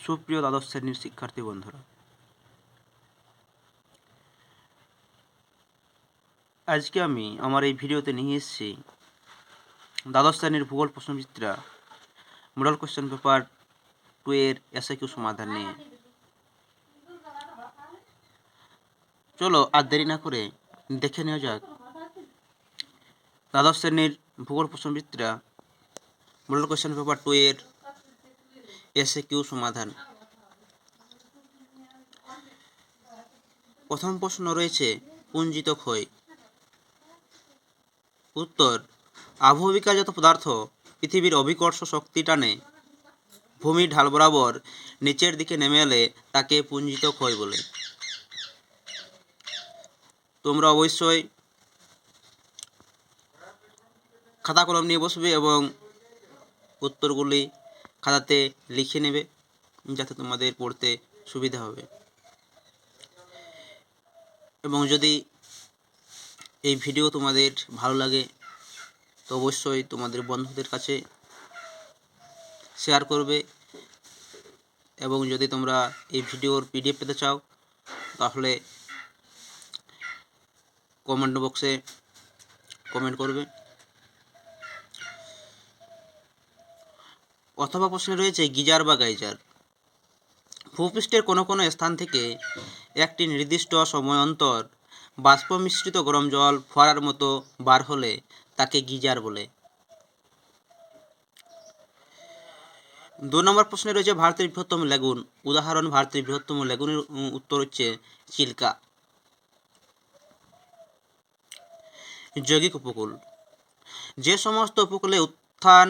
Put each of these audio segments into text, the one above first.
সুপ্রিয় দ্বাদশ শ্রেণীর শিক্ষার্থী বন্ধুরা, আজকে আমি আমার এই ভিডিওতে নিয়ে এসেছি দ্বাদশ শ্রেণীর ভূগোল প্রশ্নবিচিত্রা মডেল কোশ্চেন পেপার 2 এর এসএকিউ সমাধান নিয়ে। চলো আর দেরি না করে দেখে নেওয়া যাক দ্বাদশ শ্রেণীর ভূগোল প্রশ্নবিচিত্রা মডেল কোশ্চেন পেপার 2 এর এসএকিউ সমাধান। প্রথম প্রশ্ন রয়েছে পুঞ্জিত ক্ষয়। উত্তর: আবহবিকারজাত পদার্থ পৃথিবীর অভিকর্ষ শক্তি টানে ভূমির ঢাল বরাবর নিচের দিকে নেমে এলে তাকে পুঞ্জিত ক্ষয় বলে। তোমরা অবশ্যই খাতা কলম নিয়ে বসবে এবং উত্তরগুলি খাতাতে লিখে নেবে যাতে তোমাদের পড়তে সুবিধা হবে। এবং যদি এই ভিডিও তোমাদের ভালো লাগে তো অবশ্যই তোমাদের বন্ধুদের কাছে শেয়ার করবে। এবং যদি তোমরা এই ভিডিওর পিডিএফ পেতে চাও তাহলে কমেন্ট বক্সে কমেন্ট করবে। অথবা প্রশ্নে রয়েছে গিজার বা গাইজার। ভূপৃষ্ঠের কোনো কোনো স্থান থেকে একটি নির্দিষ্ট সময় অন্তর বাষ্প মিশ্রিত গরম জল ফোয়ারার মতো বার হলে তাকে গিজার বলে। 2 নম্বর প্রশ্নে রয়েছে ভারতের বৃহত্তম লেগুন। উদাহরণ: ভারতের বৃহত্তম লেগুনের উত্তর হচ্ছে চিল্কা। যৌগিক উপকূল। যে সমস্ত উপকূলে উত্থান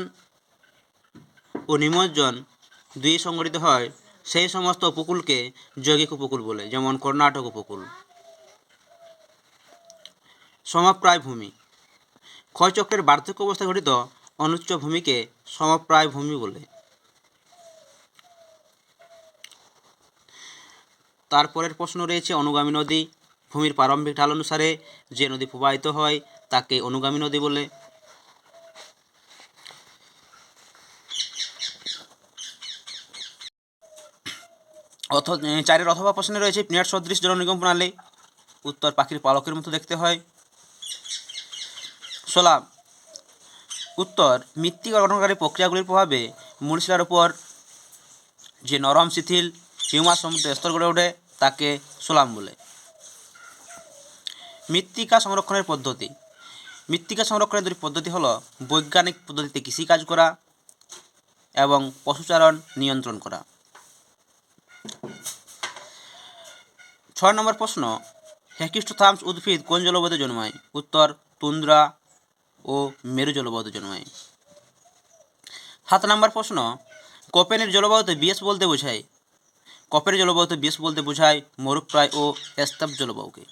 ও নিমজ্জন দুই সংঘটিত হয় সেই সমস্ত উপকূলকে যৌগিক উপকূল বলে, যেমন কর্ণাটক উপকূল। সমপ্রায় ভূমি। ক্ষয়চক্রের বার্ধক্য অবস্থায় ঘটিত অনুচ্চ ভূমিকে সমপ্রায় ভূমি বলে। তারপরের প্রশ্ন রয়েছে অনুগামী নদী। ভূমির প্রারম্ভিক ঢাল অনুসারে যে নদী প্রবাহিত হয় তাকে অনুগামী নদী বলে। চারের অথবা প্রশ্নে রয়েছে পিনাট সদৃশ জলনিগম প্রণালী। উত্তর: পাখির পালকের মতো দেখতে হয়। 16 উত্তর: মৃত্তিকা গঠনকারী প্রক্রিয়াগুলির প্রভাবে মূলশিলার উপর যে নরম শিথিল হিউমাস সমৃদ্ধ স্তর গড়ে ওঠে তাকে সোলাম বলে। মৃত্তিকা সংরক্ষণের পদ্ধতি। মৃত্তিকা সংরক্ষণের দুটি পদ্ধতি হলো বৈজ্ঞানিক পদ্ধতিতে কৃষিকাজ করা এবং পশুচারণ নিয়ন্ত্রণ করা। 6 নম্বর প্রশ্ন, হেকিস্টোথার্মস উদ্ভিদ কোন জলবায়ুতে জন্মায়? উত্তর: তুন্দ্রা ও মেরু জলবায়ুতে জন্মায়। 7 নম্বর প্রশ্ন, কোপেনের জলবায়ুতে বিএস বলতে বোঝায়? কোপেনের জলবায়ুতে বিএস বলতে বোঝায় মরুপ্রায় ও স্তব্ধ জলবায়ুকে।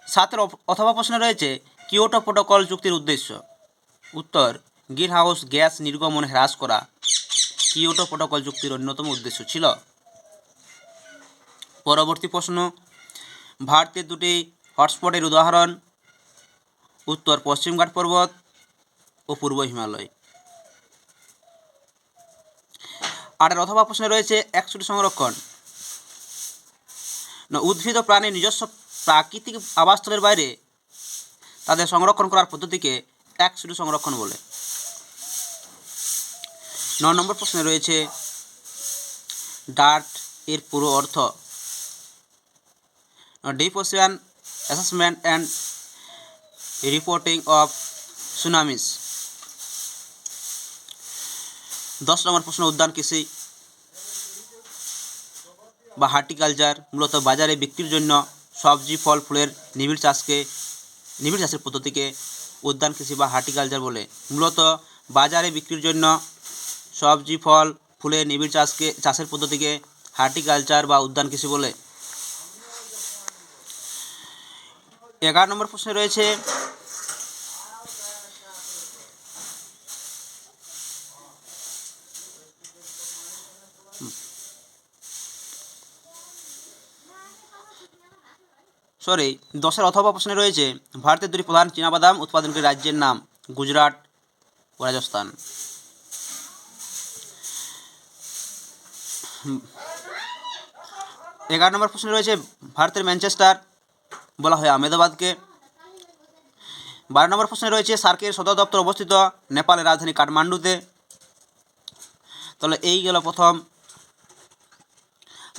7 অথবা প্রশ্ন রয়েছে কিয়োটো প্রোটোকল চুক্তির উদ্দেশ্য? উত্তর: গ্রিনহাউস গ্যাস নির্গমন হ্রাস করা কিয়োটো প্রোটোকল চুক্তির অন্যতম উদ্দেশ্য ছিল। পরবর্তী প্রশ্ন, ভারতের দুটি হটস্পটের উদাহরণ? উত্তর: পশ্চিমঘাট পর্বত ও পূর্ব হিমালয়। 8 অথবা প্রশ্নে রয়েছে একসুটি সংরক্ষণ। উদ্ভিদ ও প্রাণীর নিজস্ব প্রাকৃতিক আবাসস্থলের বাইরে তাদের সংরক্ষণ করার পদ্ধতিকে একসুটি সংরক্ষণ বলে। 9 নম্বর প্রশ্নে রয়েছে ডার্ট এর পুরো অর্থ? Deep ocean assessment and reporting of tsunamis. 10 number প্রশ্ন উদ্যান কৃষি বা হার্টিকালচার মূলত বাজারে বিক্রির জন্য সবজি ফল ফুলের নিবিড় চাষের পদ্ধতিকে উদ্যান কৃষি বা হার্টিকালচার বলে। মূলত বাজারে বিক্রির জন্য সবজি ফল ফুলের নিবিড় চাষের পদ্ধতিকে হার্টিকালচার বা উদ্যান কৃষি বলে। 11 নম্বর প্রশ্নে রয়েছে দশের অথবা প্রশ্নে রয়েছে ভারতের দুটি প্রধান চীনাবাদাম উৎপাদনকারী রাজ্যের নাম? গুজরাট ও রাজস্থান। 11 নম্বর প্রশ্নে রয়েছে ভারতের ম্যানচেস্টার বলা হয় আহমেদাবাদকে। 12 নম্বর প্রশ্নে রয়েছে সার্কের সদর দপ্তর অবস্থিত নেপালের রাজধানী কাঠমান্ডুতে। তাহলে এই গেল প্রথম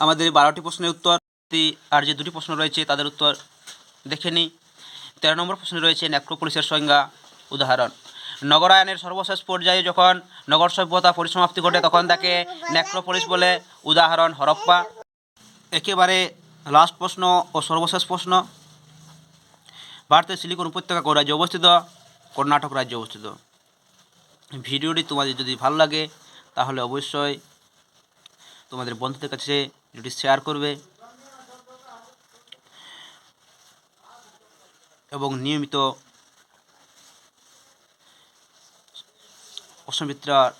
আমাদের 12টি প্রশ্নের উত্তর। আর যে দুটি প্রশ্ন রয়েছে তাদের উত্তর দেখে নিই। 13 নম্বর প্রশ্নে রয়েছে নেক্রোপলিসের সংজ্ঞা উদাহরণ। নগরায়নের সর্বশেষ পর্যায়ে যখন নগর সভ্যতা পরিসমাপ্তি ঘটে তখন তাকে নেক্রোপলিস বলে। উদাহরণ হরপ্পা। একেবারে লাস্ট প্রশ্ন ও সর্বশেষ প্রশ্ন, ভারতের সিলিকন উপত্যকা কোন রাজ্যে অবস্থিত? কর্ণাটক রাজ্যে অবস্থিত। ভিডিওটি তোমাদের যদি ভালো লাগে তাহলে অবশ্যই তোমাদের বন্ধুদের কাছে ভিডিওটি শেয়ার করবে এবং নিয়মিত প্রশ্নবিদ্যার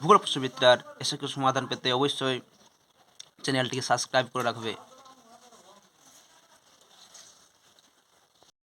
ভূগোল প্রশ্নবিদ্যার এসে সমাধান পেতে অবশ্যই চ্যানেলটিকে সাবস্ক্রাইব করে রাখবে।